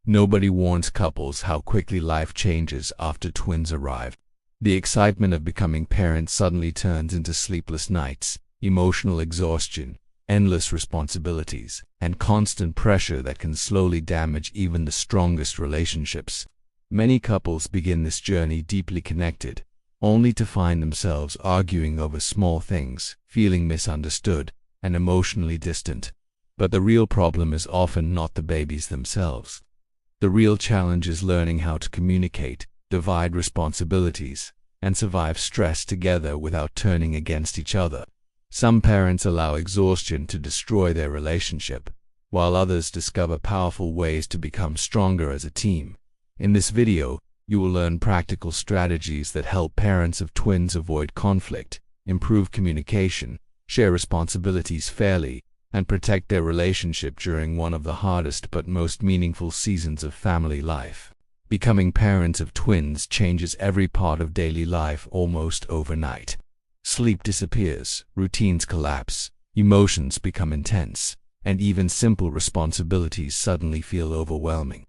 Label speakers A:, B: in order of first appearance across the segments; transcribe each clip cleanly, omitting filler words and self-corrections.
A: Nobody warns couples how quickly life changes after twins arrive. The excitement of becoming parents suddenly turns into sleepless nights, emotional exhaustion, endless responsibilities, and constant pressure that can slowly damage even the strongest relationships. Many couples begin this journey deeply connected, only to find themselves arguing over small things, feeling misunderstood, and emotionally distant. But the real problem is often not the babies themselves. The real challenge is learning how to communicate, divide responsibilities, and survive stress together without turning against each other. Some parents allow exhaustion to destroy their relationship, while others discover powerful ways to become stronger as a team. In this video, you will learn practical strategies that help parents of twins avoid conflict, improve communication, share responsibilities fairly, and protect their relationship during one of the hardest but most meaningful seasons of family life. Becoming parents of twins changes every part of daily life almost overnight. Sleep disappears, routines collapse, emotions become intense, and even simple responsibilities suddenly feel overwhelming.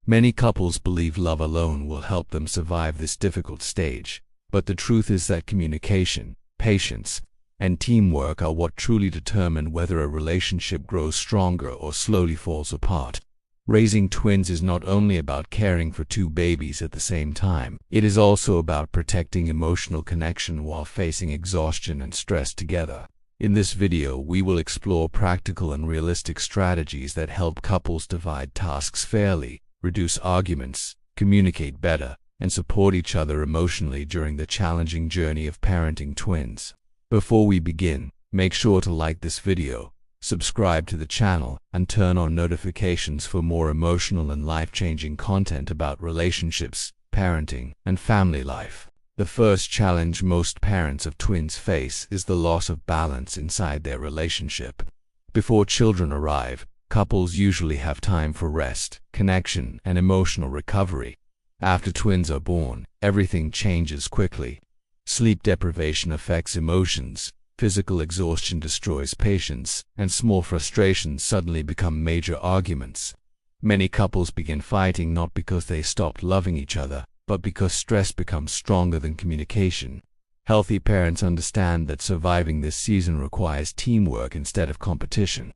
A: Many couples believe love alone will help them survive this difficult stage, but the truth is that communication, patience, and teamwork are what truly determine whether a relationship grows stronger or slowly falls apart. Raising twins is not only about caring for two babies at the same time, it is also about protecting emotional connection while facing exhaustion and stress together. In this video, we will explore practical and realistic strategies that help couples divide tasks fairly, reduce arguments, communicate better, and support each other emotionally during the challenging journey of parenting twins. Before we begin, make sure to like this video, subscribe to the channel, and turn on notifications for more emotional and life-changing content about relationships, parenting, and family life. The first challenge most parents of twins face is the loss of balance inside their relationship. Before children arrive, couples usually have time for rest, connection, and emotional recovery. After twins are born, everything changes quickly. Sleep deprivation affects emotions, physical exhaustion destroys patience, and small frustrations suddenly become major arguments. Many couples begin fighting not because they stopped loving each other, but because stress becomes stronger than communication. Healthy parents understand that surviving this season requires teamwork instead of competition.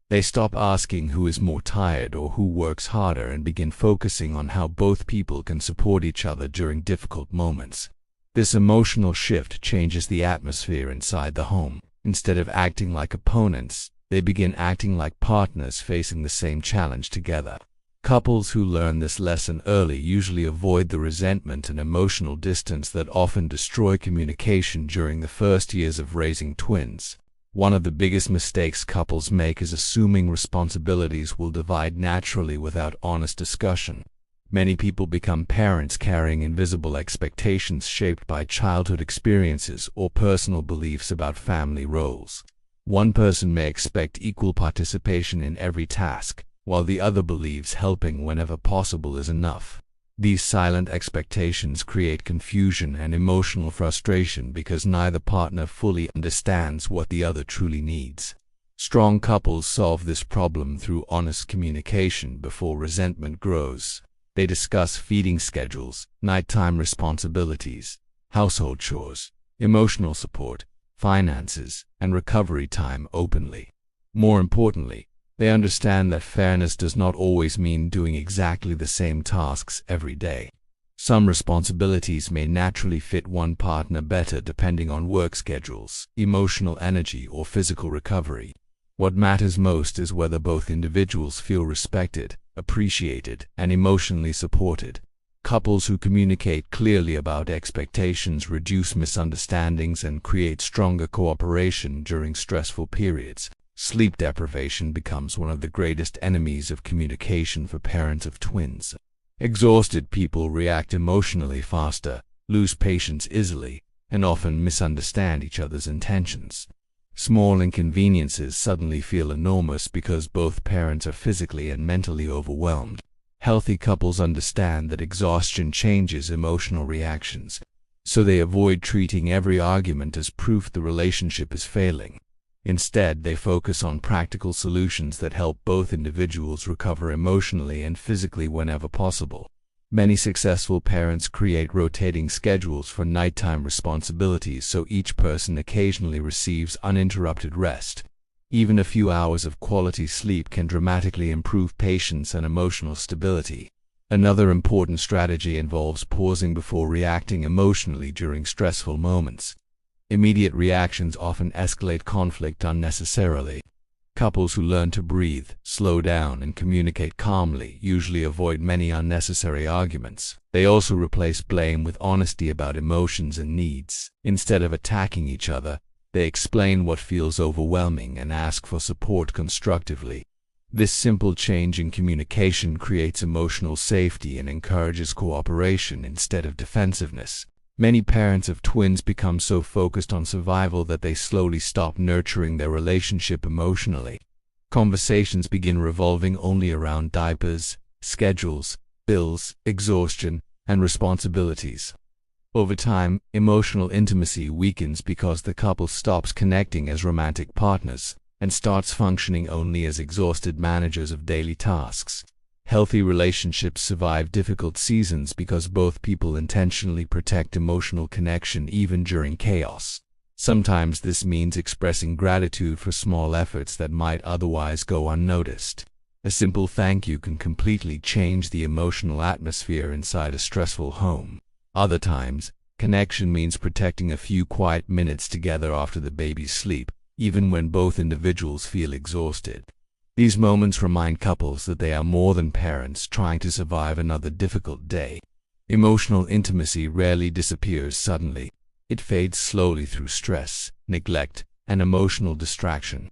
A: They stop asking who is more tired or who works harder and begin focusing on how both people can support each other during difficult moments. This emotional shift changes the atmosphere inside the home. Instead of acting like opponents, they begin acting like partners facing the same challenge together. Couples who learn this lesson early usually avoid the resentment and emotional distance that often destroy communication during the first years of raising twins. One of the biggest mistakes couples make is assuming responsibilities will divide naturally without honest discussion. Many people become parents carrying invisible expectations shaped by childhood experiences or personal beliefs about family roles. One person may expect equal participation in every task, while the other believes helping whenever possible is enough. These silent expectations create confusion and emotional frustration because neither partner fully understands what the other truly needs. Strong couples solve this problem through honest communication before resentment grows. They discuss feeding schedules, nighttime responsibilities, household chores, emotional support, finances, and recovery time openly. More importantly, they understand that fairness does not always mean doing exactly the same tasks every day. Some responsibilities may naturally fit one partner better depending on work schedules, emotional energy, or physical recovery. What matters most is whether both individuals feel respected, appreciated, and emotionally supported. Couples who communicate clearly about expectations reduce misunderstandings and create stronger cooperation during stressful periods. Sleep deprivation becomes one of the greatest enemies of communication for parents of twins. Exhausted people react emotionally faster, lose patience easily, and often misunderstand each other's intentions. Small inconveniences suddenly feel enormous because both parents are physically and mentally overwhelmed. Healthy couples understand that exhaustion changes emotional reactions, so they avoid treating every argument as proof the relationship is failing. Instead, they focus on practical solutions that help both individuals recover emotionally and physically whenever possible. Many successful parents create rotating schedules for nighttime responsibilities so each person occasionally receives uninterrupted rest. Even a few hours of quality sleep can dramatically improve patience and emotional stability. Another important strategy involves pausing before reacting emotionally during stressful moments. Immediate reactions often escalate conflict unnecessarily. Couples who learn to breathe, slow down, and communicate calmly usually avoid many unnecessary arguments. They also replace blame with honesty about emotions and needs. Instead of attacking each other, they explain what feels overwhelming and ask for support constructively. This simple change in communication creates emotional safety and encourages cooperation instead of defensiveness. Many parents of twins become so focused on survival that they slowly stop nurturing their relationship emotionally. Conversations begin revolving only around diapers, schedules, bills, exhaustion, and responsibilities. Over time, emotional intimacy weakens because the couple stops connecting as romantic partners and starts functioning only as exhausted managers of daily tasks. Healthy relationships survive difficult seasons because both people intentionally protect emotional connection even during chaos. Sometimes this means expressing gratitude for small efforts that might otherwise go unnoticed. A simple thank you can completely change the emotional atmosphere inside a stressful home. Other times, connection means protecting a few quiet minutes together after the baby's sleep, even when both individuals feel exhausted. These moments remind couples that they are more than parents trying to survive another difficult day. Emotional intimacy rarely disappears suddenly. It fades slowly through stress, neglect, and emotional distraction.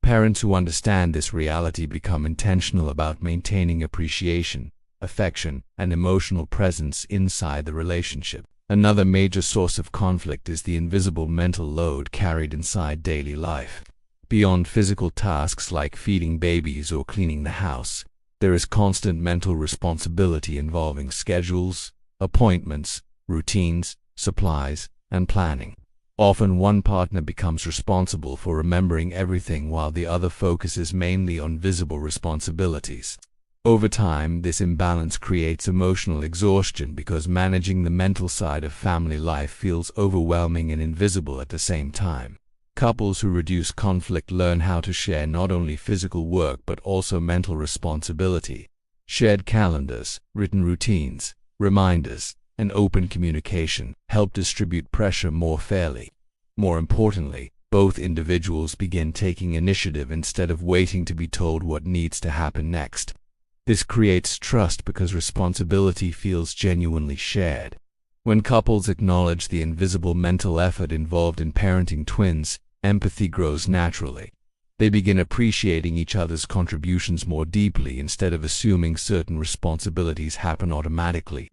A: Parents who understand this reality become intentional about maintaining appreciation, affection, and emotional presence inside the relationship. Another major source of conflict is the invisible mental load carried inside daily life. Beyond physical tasks like feeding babies or cleaning the house, there is constant mental responsibility involving schedules, appointments, routines, supplies, and planning. Often one partner becomes responsible for remembering everything while the other focuses mainly on visible responsibilities. Over time, this imbalance creates emotional exhaustion because managing the mental side of family life feels overwhelming and invisible at the same time. Couples who reduce conflict learn how to share not only physical work but also mental responsibility. Shared calendars, written routines, reminders, and open communication help distribute pressure more fairly. More importantly, both individuals begin taking initiative instead of waiting to be told what needs to happen next. This creates trust because responsibility feels genuinely shared. When couples acknowledge the invisible mental effort involved in parenting twins, empathy grows naturally. They begin appreciating each other's contributions more deeply instead of assuming certain responsibilities happen automatically.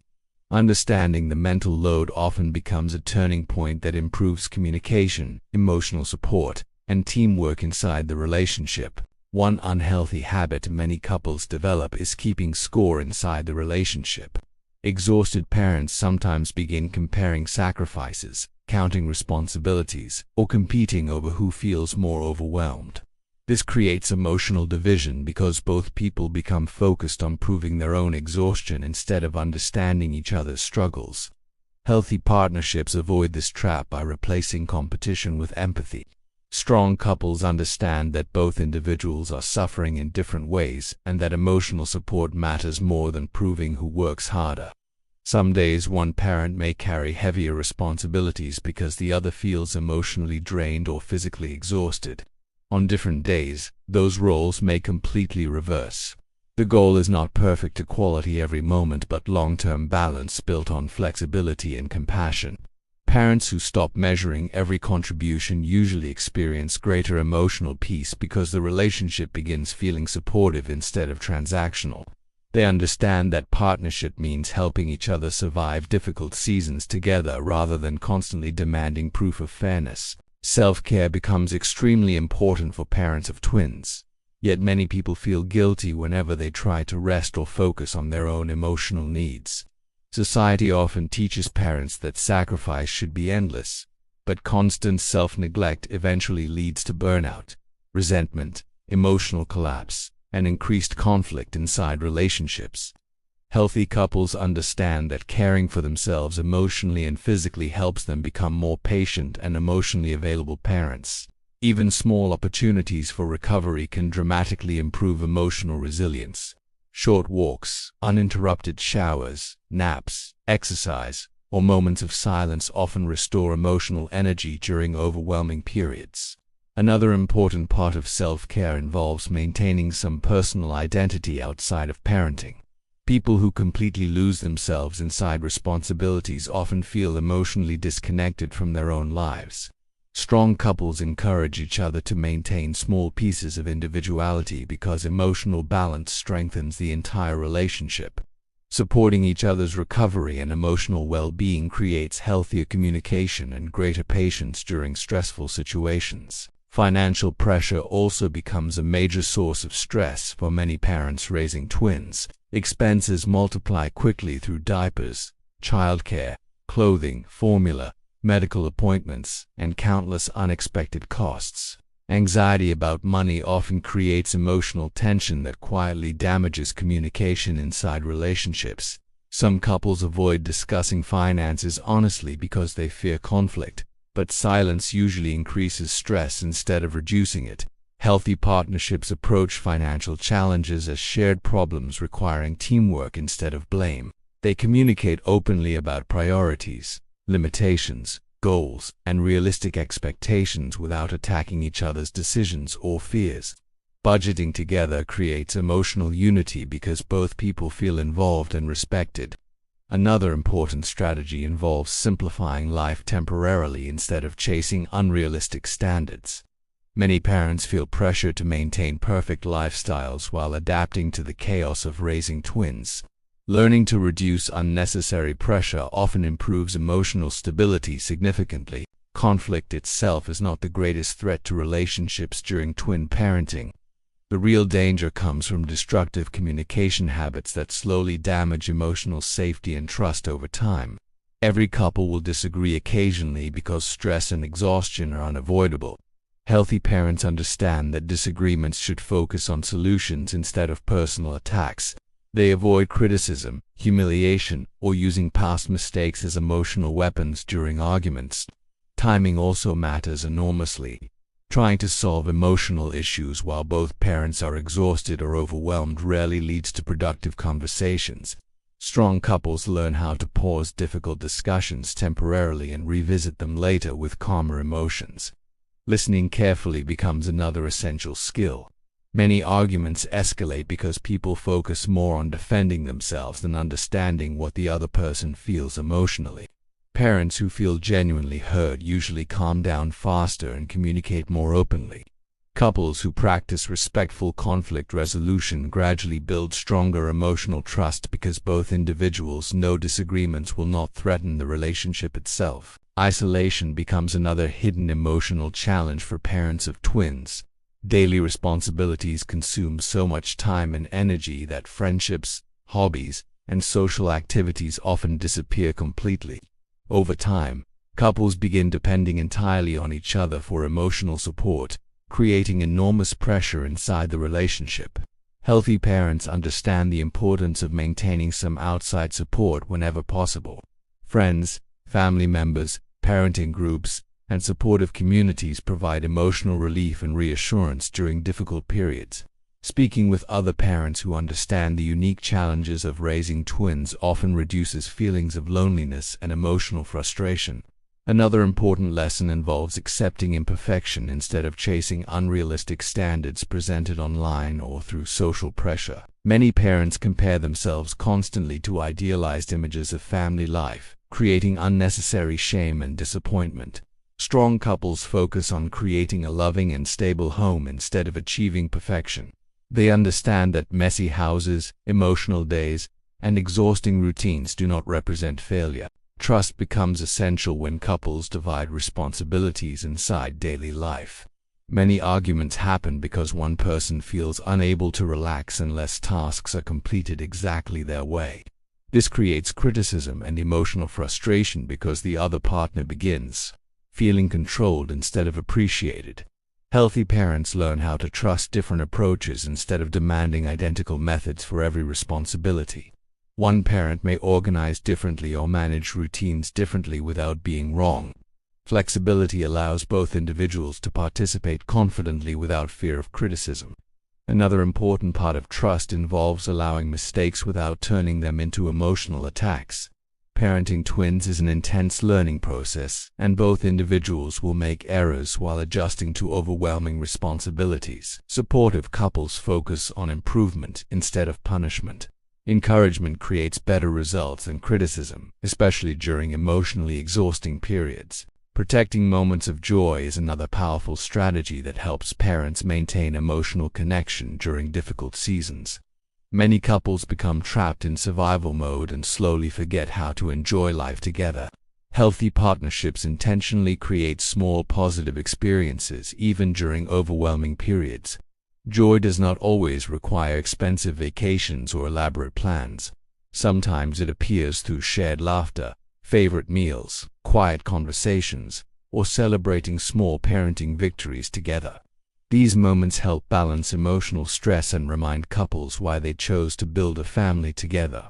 A: Understanding the mental load often becomes a turning point that improves communication, emotional support, and teamwork inside the relationship. One unhealthy habit many couples develop is keeping score inside the relationship. Exhausted parents sometimes begin comparing sacrifices, counting responsibilities, or competing over who feels more overwhelmed. This creates emotional division because both people become focused on proving their own exhaustion instead of understanding each other's struggles. Healthy partnerships avoid this trap by replacing competition with empathy. Strong couples understand that both individuals are suffering in different ways and that emotional support matters more than proving who works harder. Some days one parent may carry heavier responsibilities because the other feels emotionally drained or physically exhausted. On different days, those roles may completely reverse. The goal is not perfect equality every moment but long-term balance built on flexibility and compassion. Parents who stop measuring every contribution usually experience greater emotional peace because the relationship begins feeling supportive instead of transactional. They understand that partnership means helping each other survive difficult seasons together rather than constantly demanding proof of fairness. Self-care becomes extremely important for parents of twins. Yet many people feel guilty whenever they try to rest or focus on their own emotional needs. Society often teaches parents that sacrifice should be endless, but constant self-neglect eventually leads to burnout, resentment, emotional collapse, and increased conflict inside relationships. Healthy couples understand that caring for themselves emotionally and physically helps them become more patient and emotionally available parents. Even small opportunities for recovery can dramatically improve emotional resilience. Short walks, uninterrupted showers, naps, exercise, or moments of silence often restore emotional energy during overwhelming periods. Another important part of self-care involves maintaining some personal identity outside of parenting. People who completely lose themselves inside responsibilities often feel emotionally disconnected from their own lives. Strong couples encourage each other to maintain small pieces of individuality because emotional balance strengthens the entire relationship. Supporting each other's recovery and emotional well-being creates healthier communication and greater patience during stressful situations. Financial pressure also becomes a major source of stress for many parents raising twins. Expenses multiply quickly through diapers, childcare, clothing, formula, medical appointments, and countless unexpected costs. Anxiety about money often creates emotional tension that quietly damages communication inside relationships. Some couples avoid discussing finances honestly because they fear conflict, but silence usually increases stress instead of reducing it. Healthy partnerships approach financial challenges as shared problems requiring teamwork instead of blame. They communicate openly about priorities, limitations, goals, and realistic expectations without attacking each other's decisions or fears. Budgeting together creates emotional unity because both people feel involved and respected. Another important strategy involves simplifying life temporarily instead of chasing unrealistic standards. Many parents feel pressure to maintain perfect lifestyles while adapting to the chaos of raising twins. Learning to reduce unnecessary pressure often improves emotional stability significantly. Conflict itself is not the greatest threat to relationships during twin parenting. The real danger comes from destructive communication habits that slowly damage emotional safety and trust over time. Every couple will disagree occasionally because stress and exhaustion are unavoidable. Healthy parents understand that disagreements should focus on solutions instead of personal attacks. They avoid criticism, humiliation, or using past mistakes as emotional weapons during arguments. Timing also matters enormously. Trying to solve emotional issues while both parents are exhausted or overwhelmed rarely leads to productive conversations. Strong couples learn how to pause difficult discussions temporarily and revisit them later with calmer emotions. Listening carefully becomes another essential skill. Many arguments escalate because people focus more on defending themselves than understanding what the other person feels emotionally. Parents who feel genuinely heard usually calm down faster and communicate more openly. Couples who practice respectful conflict resolution gradually build stronger emotional trust because both individuals know disagreements will not threaten the relationship itself. Isolation becomes another hidden emotional challenge for parents of twins. Daily responsibilities consume so much time and energy that friendships, hobbies, and social activities often disappear completely. Over time, couples begin depending entirely on each other for emotional support, creating enormous pressure inside the relationship. Healthy parents understand the importance of maintaining some outside support whenever possible. Friends, family members, parenting groups, and supportive communities provide emotional relief and reassurance during difficult periods. Speaking with other parents who understand the unique challenges of raising twins often reduces feelings of loneliness and emotional frustration. Another important lesson involves accepting imperfection instead of chasing unrealistic standards presented online or through social pressure. Many parents compare themselves constantly to idealized images of family life, creating unnecessary shame and disappointment. Strong couples focus on creating a loving and stable home instead of achieving perfection. They understand that messy houses, emotional days, and exhausting routines do not represent failure. Trust becomes essential when couples divide responsibilities inside daily life. Many arguments happen because one person feels unable to relax unless tasks are completed exactly their way. This creates criticism and emotional frustration because the other partner begins feeling controlled instead of appreciated. Healthy parents learn how to trust different approaches instead of demanding identical methods for every responsibility. One parent may organize differently or manage routines differently without being wrong. Flexibility allows both individuals to participate confidently without fear of criticism. Another important part of trust involves allowing mistakes without turning them into emotional attacks. Parenting twins is an intense learning process, and both individuals will make errors while adjusting to overwhelming responsibilities. Supportive couples focus on improvement instead of punishment. Encouragement creates better results than criticism, especially during emotionally exhausting periods. Protecting moments of joy is another powerful strategy that helps parents maintain emotional connection during difficult seasons. Many couples become trapped in survival mode and slowly forget how to enjoy life together. Healthy partnerships intentionally create small positive experiences even during overwhelming periods. Joy does not always require expensive vacations or elaborate plans. Sometimes it appears through shared laughter, favorite meals, quiet conversations, or celebrating small parenting victories together. These moments help balance emotional stress and remind couples why they chose to build a family together.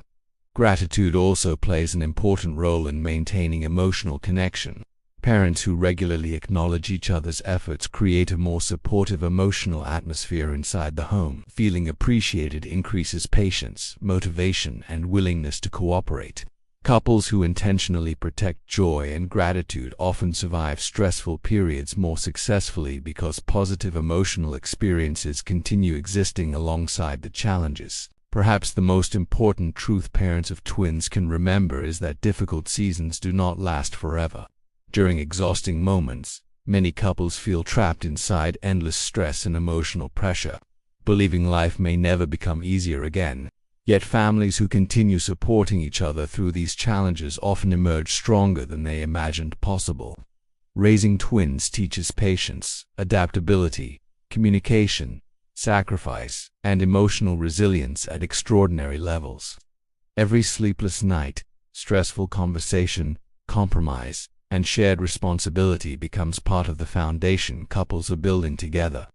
A: Gratitude also plays an important role in maintaining emotional connection. Parents who regularly acknowledge each other's efforts create a more supportive emotional atmosphere inside the home. Feeling appreciated increases patience, motivation, and willingness to cooperate. Couples who intentionally protect joy and gratitude often survive stressful periods more successfully because positive emotional experiences continue existing alongside the challenges. Perhaps the most important truth parents of twins can remember is that difficult seasons do not last forever. During exhausting moments, many couples feel trapped inside endless stress and emotional pressure, believing life may never become easier again. Yet families who continue supporting each other through these challenges often emerge stronger than they imagined possible. Raising twins teaches patience, adaptability, communication, sacrifice, and emotional resilience at extraordinary levels. Every sleepless night, stressful conversation, compromise, and shared responsibility becomes part of the foundation couples are building together.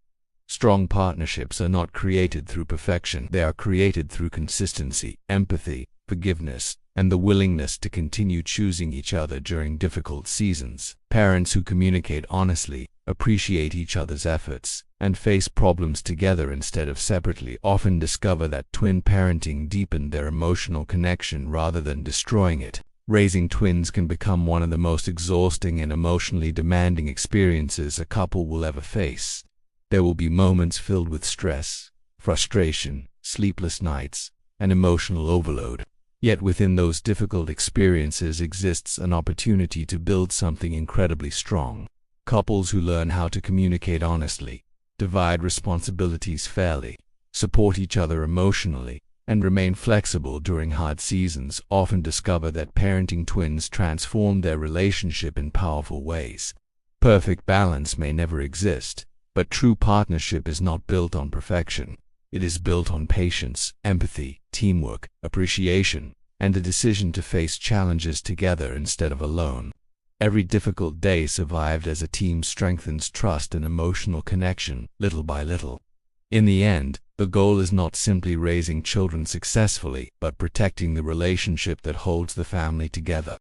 A: Strong partnerships are not created through perfection. They are created through consistency, empathy, forgiveness, and the willingness to continue choosing each other during difficult seasons. Parents who communicate honestly, appreciate each other's efforts, and face problems together instead of separately often discover that twin parenting deepened their emotional connection rather than destroying it. Raising twins can become one of the most exhausting and emotionally demanding experiences a couple will ever face. There will be moments filled with stress, frustration, sleepless nights, and emotional overload. Yet within those difficult experiences exists an opportunity to build something incredibly strong. Couples who learn how to communicate honestly, divide responsibilities fairly, support each other emotionally, and remain flexible during hard seasons often discover that parenting twins transform their relationship in powerful ways. Perfect balance may never exist, but true partnership is not built on perfection. It is built on patience, empathy, teamwork, appreciation, and the decision to face challenges together instead of alone. Every difficult day survived as a team strengthens trust and emotional connection, little by little. In the end, the goal is not simply raising children successfully, but protecting the relationship that holds the family together.